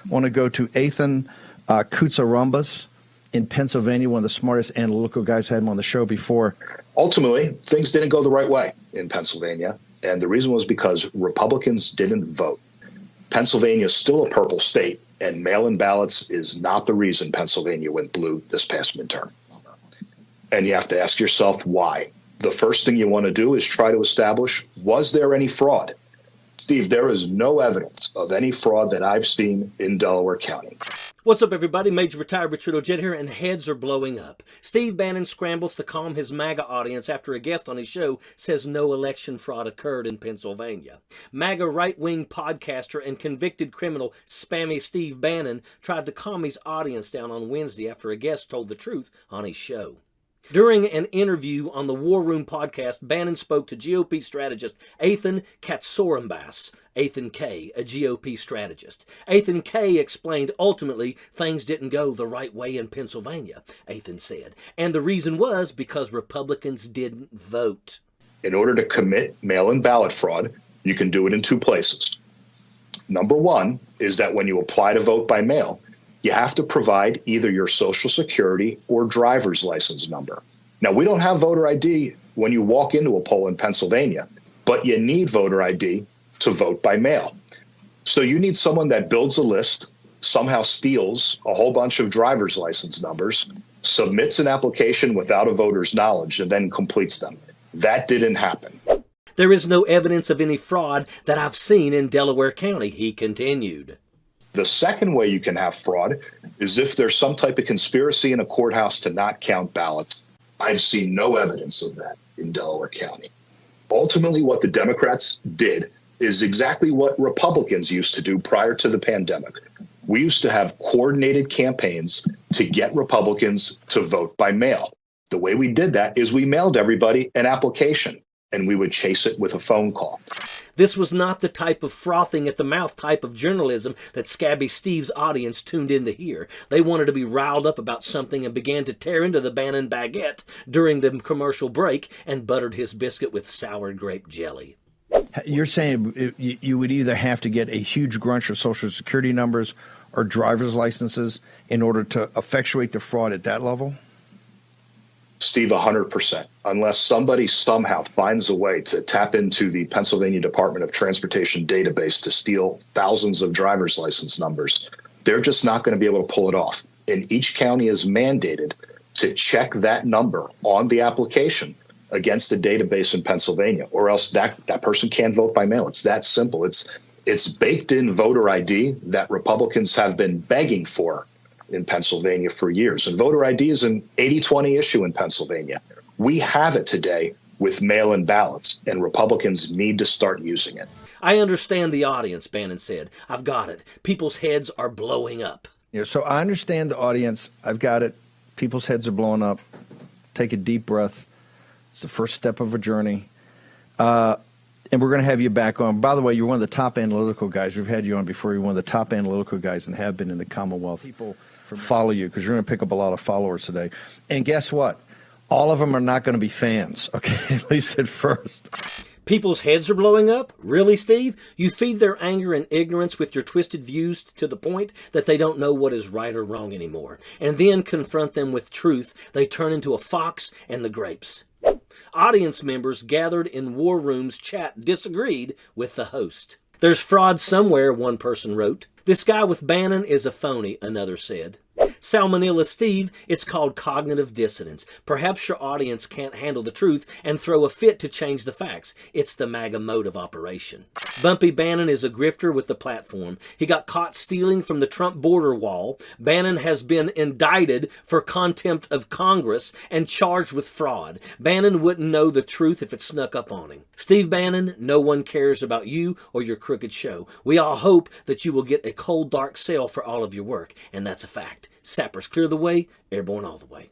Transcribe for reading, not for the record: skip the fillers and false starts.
I want to go to Ethan Kutsarumbas in Pennsylvania, one of the smartest analytical guys. Had him on the show before. Ultimately, things didn't go the right way in Pennsylvania, and the reason was because Republicans didn't vote. Pennsylvania is still a purple state, and mail-in ballots is not the reason Pennsylvania went blue this past midterm. And you have to ask yourself why. The first thing you want to do is try to establish, was there any fraud? Steve, there is no evidence of any fraud that I've seen in Delaware County. What's up, everybody? Major Retired Richard Ojeda here, and heads are blowing up. Steve Bannon scrambles to calm his MAGA audience after a guest on his show says no election fraud occurred in Pennsylvania. MAGA right-wing podcaster and convicted criminal Spammy Steve Bannon tried to calm his audience down on Wednesday after a guest told the truth on his show. During an interview on the War Room podcast, Bannon spoke to GOP strategist Ethan Kutsarumbas, Ethan K., a GOP strategist. Ethan K. explained ultimately things didn't go the right way in Pennsylvania, Ethan said. And the reason was because Republicans didn't vote. In order to commit mail-in ballot fraud, you can do it in two places. Number one is that when you apply to vote by mail, you have to provide either your Social Security or driver's license number. Now, we don't have voter ID when you walk into a poll in Pennsylvania, but you need voter ID to vote by mail. So you need someone that builds a list, somehow steals a whole bunch of driver's license numbers, submits an application without a voter's knowledge, and then completes them. That didn't happen. There is no evidence of any fraud that I've seen in Delaware County, he continued. The second way you can have fraud is if there's some type of conspiracy in a courthouse to not count ballots. I've seen no evidence of that in Delaware County. Ultimately, what the Democrats did is exactly what Republicans used to do prior to the pandemic. We used to have coordinated campaigns to get Republicans to vote by mail. The way we did that is we mailed everybody an application, and we would chase it with a phone call. This was not the type of frothing at the mouth type of journalism that Scabby Steve's audience tuned in to hear. They wanted to be riled up about something and began to tear into the Bannon baguette during the commercial break and buttered his biscuit with sour grape jelly. You're saying you would either have to get a huge crunch of Social Security numbers or driver's licenses in order to effectuate the fraud at that level? Steve, 100%. Unless somebody somehow finds a way to tap into the Pennsylvania Department of Transportation database to steal thousands of driver's license numbers, they're just not going to be able to pull it off. And each county is mandated to check that number on the application against a database in Pennsylvania, or else that person can't vote by mail. It's that simple. It's baked in voter ID that Republicans have been begging for in Pennsylvania for years. And voter ID is an 80-20 issue in Pennsylvania. We have it today with mail-in ballots, and Republicans need to start using it. I understand the audience, Bannon said. I've got it. People's heads are blowing up. So I understand the audience. I've got it. People's heads are blowing up. Take a deep breath. It's the first step of a journey. And we're going to have you back on. By the way, you're one of the top analytical guys. We've had you on before. You're one of the top analytical guys and have been in the Commonwealth. People follow you because you're going to pick up a lot of followers today. And guess what? All of them are not going to be fans, okay? At least at first. People's heads are blowing up? Really, Steve? You feed their anger and ignorance with your twisted views to the point that they don't know what is right or wrong anymore. And then confront them with truth. They turn into a fox and the grapes. Audience members gathered in War Room's chat disagreed with the host. There's fraud somewhere, one person wrote. This guy with Bannon is a phony, another said. Salmonella Steve, it's called cognitive dissonance. Perhaps your audience can't handle the truth and throw a fit to change the facts. It's the MAGA mode of operation. Bumpy Bannon is a grifter with the platform. He got caught stealing from the Trump border wall. Bannon has been indicted for contempt of Congress and charged with fraud. Bannon wouldn't know the truth if it snuck up on him. Steve Bannon, no one cares about you or your crooked show. We all hope that you will get a cold, dark sale for all of your work, and that's a fact. Sappers clear the way, airborne all the way.